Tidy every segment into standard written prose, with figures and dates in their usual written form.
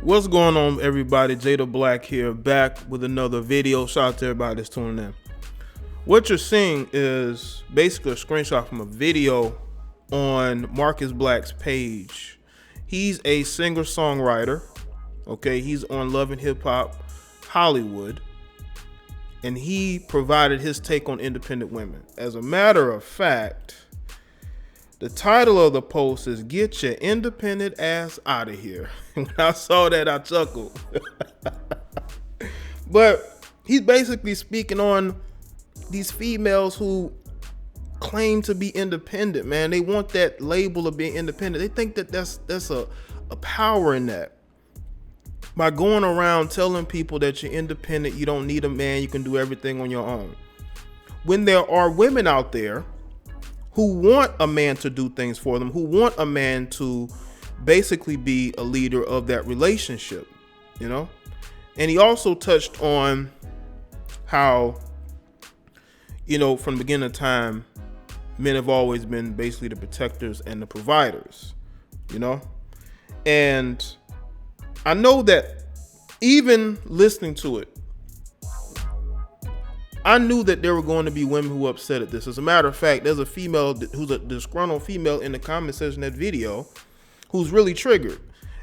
What's going on, everybody? Jay the Black here, back with another video. Shout out to everybody that's tuning in. What you're seeing is basically a screenshot from a video on Marcus Black's page. He's a singer-songwriter, okay? He's on Love and Hip Hop Hollywood, and he provided his take on independent women. As a matter of fact, the title of the post is "Get Your Independent Ass Out of Here." When I saw that, I chuckled. But he's basically speaking on these females who claim to be independent, man. They want that label of being independent. They think that that's a power in that. By going around telling people that you're independent, you don't need a man, you can do everything on your own. When there are women out there who want a man to do things for them, who want a man to basically be a leader of that relationship, you know? And he also touched on how, you know, from the beginning of time, men have always been basically the protectors and the providers, you know? And I know that even listening to it, I knew that there were going to be women who were upset at this. As a matter of fact, there's a female who's a disgruntled female in the comment section of that video who's really triggered.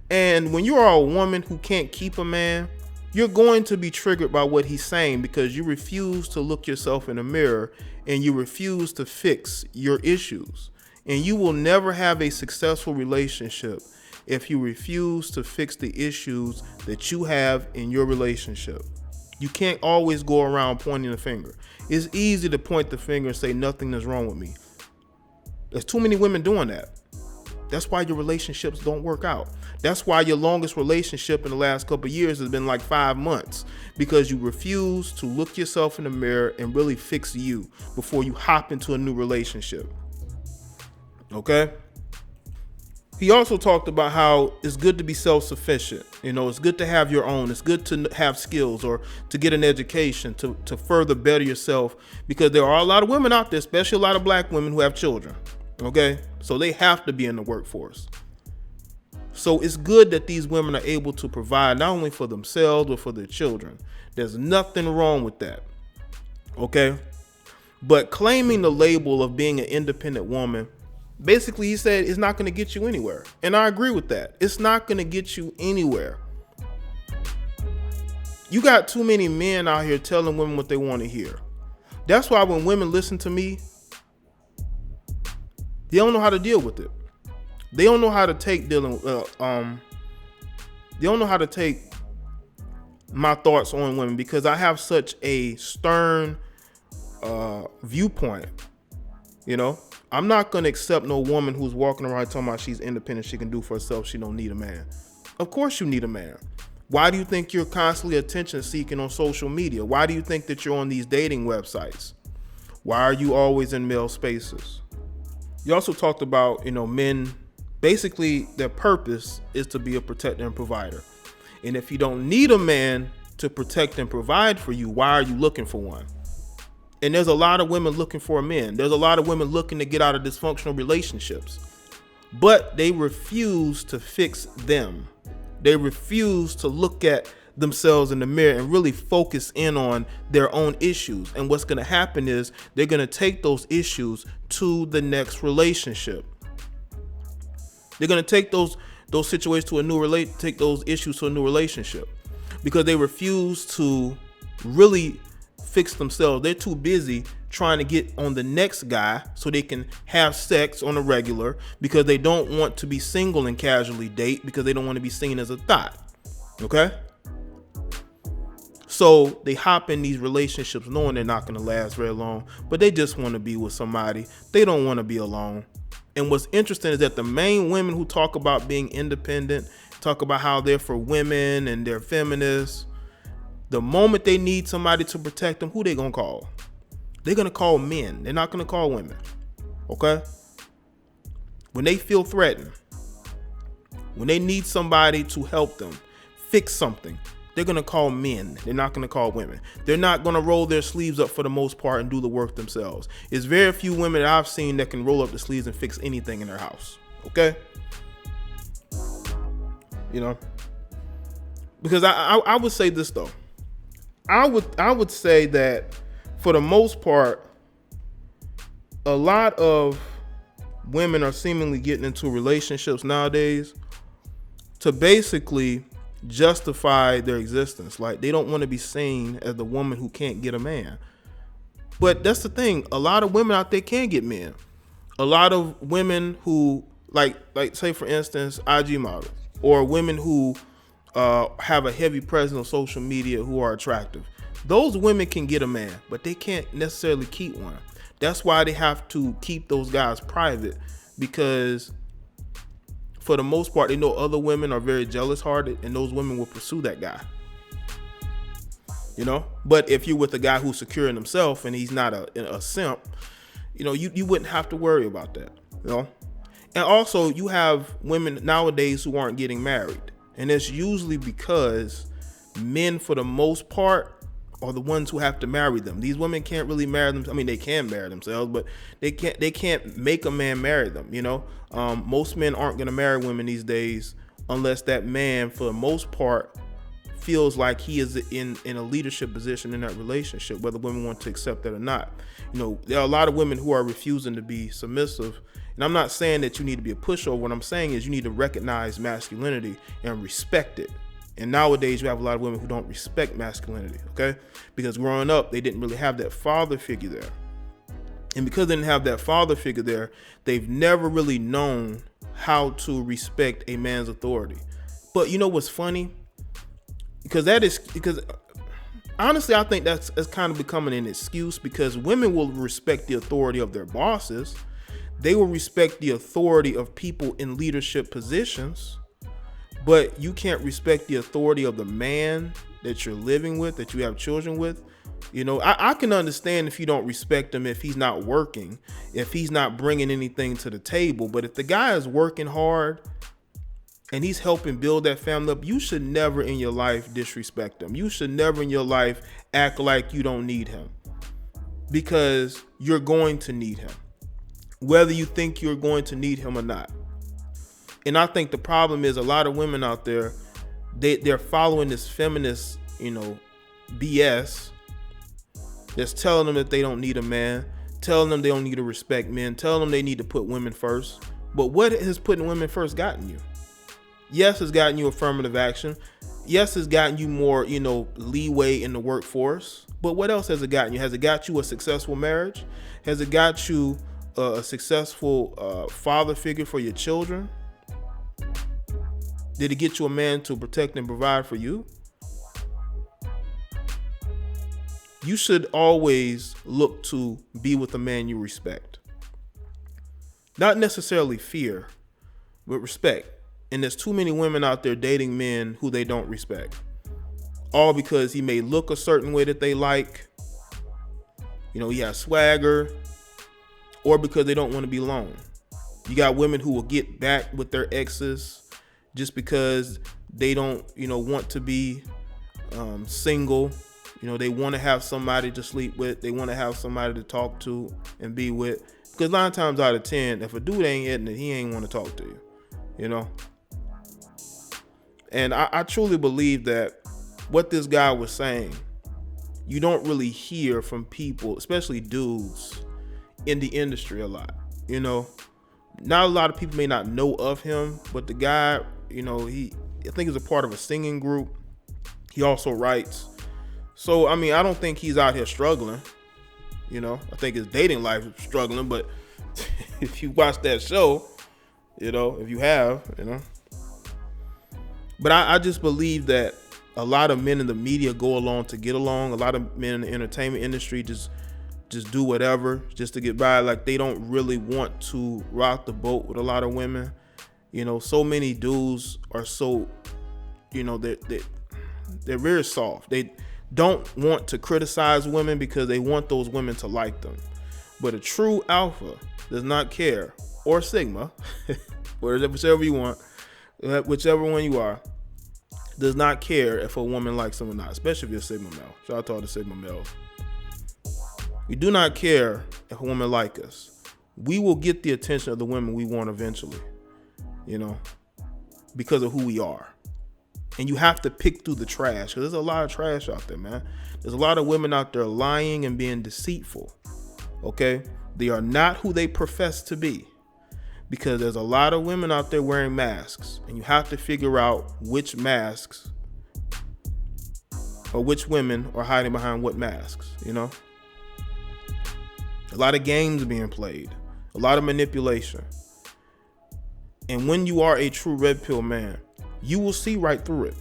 And when you are a woman who can't keep a man, you're going to be triggered by what he's saying because you refuse to look yourself in the mirror and you refuse to fix your issues. And you will never have a successful relationship if you refuse to fix the issues that you have in your relationship. You can't always go around pointing the finger. It's easy to point the finger and say nothing is wrong with me. There's too many women doing that. That's why your relationships don't work out. That's why your longest relationship in the last couple of years has been like 5 months, because you refuse to look yourself in the mirror and really fix you before you hop into a new relationship. Okay? He also talked about how it's good to be self-sufficient. You know, it's good to have your own. It's good to have skills or to get an education to further better yourself, because there are a lot of women out there, especially a lot of black women who have children. Okay? So they have to be in the workforce. So it's good that these women are able to provide not only for themselves but for their children. There's nothing wrong with that. Okay? But claiming the label of being an independent woman, basically, he said it's not going to get you anywhere. And I agree with that. It's not going to get you anywhere. You got too many men out here telling women what they want to hear. That's why when women listen to me, they don't know how to deal with it. They don't know how to take they don't know how to take my thoughts on women, because I have such a stern viewpoint. You know, I'm not going to accept no woman who's walking around talking about she's independent, she can do for herself, she don't need a man. Of course you need a man. Why do you think you're constantly attention seeking on social media? Why do you think that you're on these dating websites? Why are you always in male spaces? You also talked about, you know, men, basically their purpose is to be a protector and provider. And if you don't need a man to protect and provide for you, why are you looking for one? And there's a lot of women looking for a man. There's a lot of women looking to get out of dysfunctional relationships, but they refuse to fix them. They refuse to look at themselves in the mirror and really focus in on their own issues. And what's going to happen is they're going to take those issues to the next relationship. They're going to take those situations to take those issues to a new relationship, because they refuse to really fix themselves. They're too busy trying to get on the next guy so they can have sex on a regular, because they don't want to be single and casually date, because they don't want to be seen as a thought. Okay? So they hop in these relationships knowing they're not going to last very long, but they just want to be with somebody. They don't want to be alone. And what's interesting is that the main women who talk about being independent, talk about how they're for women and they're feminists, the moment they need somebody to protect them, who they gonna call? They're gonna call men. They're not gonna call women. Okay? When they feel threatened, when they need somebody to help them fix something, they're gonna call men. They're not gonna call women. They're not gonna roll their sleeves up for the most part and do the work themselves. It's very few women that I've seen that can roll up the sleeves and fix anything in their house. Okay? You know? Because I would say this though. I would say that for the most part, a lot of women are seemingly getting into relationships nowadays to basically justify their existence. Like, they don't want to be seen as the woman who can't get a man. But that's the thing. A lot of women out there can get men. A lot of women who like say for instance, IG models, or women who have a heavy presence on social media who are attractive. Those women can get a man, but they can't necessarily keep one. That's why they have to keep those guys private, because for the most part, they know other women are very jealous hearted, and those women will pursue that guy. You know, but if you're with a guy who's secure in himself and he's not a simp, you know, you wouldn't have to worry about that. You know, and also you have women nowadays who aren't getting married, and it's usually because men, for the most part, are the ones who have to marry them. These women can't really marry them. I mean, they can marry themselves, but they can't make a man marry them. You know, most men aren't going to marry women these days unless that man, for the most part, feels like he is in a leadership position in that relationship, whether women want to accept that or not. You know, there are a lot of women who are refusing to be submissive. And I'm not saying that you need to be a pushover. What I'm saying is you need to recognize masculinity and respect it. And nowadays you have a lot of women who don't respect masculinity, okay? Because growing up, they didn't really have that father figure there. And because they didn't have that father figure there, they've never really known how to respect a man's authority. But you know what's funny? Because honestly, I think that's kind of becoming an excuse, because women will respect the authority of their bosses. They will respect the authority of people in leadership positions. But you can't respect the authority of the man that you're living with, that you have children with. You know, I can understand if you don't respect him, if he's not working, if he's not bringing anything to the table. But if the guy is working hard and he's helping build that family up, you should never in your life disrespect him. You should never in your life act like you don't need him, because you're going to need him, whether you think you're going to need him or not. And I think the problem is a lot of women out there, they're following this feminist, you know, BS that's telling them that they don't need a man, telling them they don't need to respect men, telling them they need to put women first. But what has putting women first gotten you? Yes, it's gotten you affirmative action. Yes, it's gotten you more, you know, leeway in the workforce. But what else has it gotten you? Has it got you a successful marriage? Has it got you a successful father figure for your children? Did it get you a man to protect and provide for you? You should always look to be with a man you respect. Not necessarily fear, but respect. And there's too many women out there dating men who they don't respect. All because he may look a certain way that they like. You know, he has swagger. Or because they don't want to be alone. You got women who will get back with their exes just because they don't, you know, want to be single. You know, they want to have somebody to sleep with. They want to have somebody to talk to and be with. Because 9 times out of 10, if a dude ain't hitting it, he ain't want to talk to you. You know? And I truly believe that what this guy was saying, you don't really hear from people, especially dudes, in the industry a lot. You know? Not a lot of people may not know of him, but the guy, you know, I think he's a part of a singing group. He also writes. So, I mean, I don't think he's out here struggling. You know, I think his dating life is struggling, but if you watch that show, you know, if you have, you know. But I just believe that a lot of men in the media go along to get along. A lot of men in the entertainment industry just do whatever just to get by. Like, they don't really want to rock the boat with a lot of women. You know, so many dudes are so, you know, they're very soft. They don't want to criticize women because they want those women to like them. But a true alpha does not care, or sigma, whichever you want, whichever one you are, does not care if a woman likes them or not, especially if you're a sigma male. Shout out to all the sigma males. We do not care if a woman likes us. We will get the attention of the women we want eventually, you know, because of who we are. And you have to pick through the trash, because there's a lot of trash out there, man. There's a lot of women out there lying and being deceitful. Okay? They are not who they profess to be, because there's a lot of women out there wearing masks, and you have to figure out which masks or which women are hiding behind what masks, you know? A lot of games being played, a lot of manipulation. And when you are a true red pill man, you will see right through it.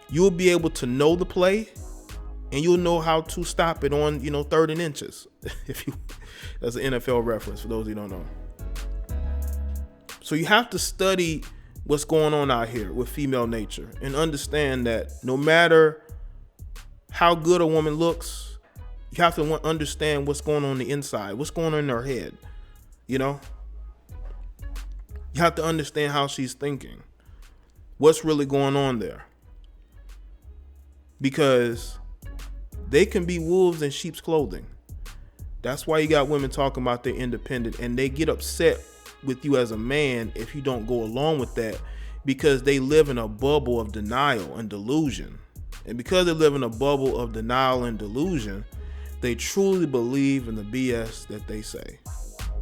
You'll be able to know the play, and you'll know how to stop it on, 3rd and inches. That's an NFL reference for those who don't know. So you have to study what's going on out here with female nature and understand that no matter how good a woman looks, you have to understand what's going on the inside, what's going on in her head. You have to understand how she's thinking, what's really going on there. Because they can be wolves in sheep's clothing. That's why you got women talking about they're independent, and they get upset with you as a man if you don't go along with that, because they live in a bubble of denial and delusion. And because they live in a bubble of denial and delusion, they truly believe in the BS that they say.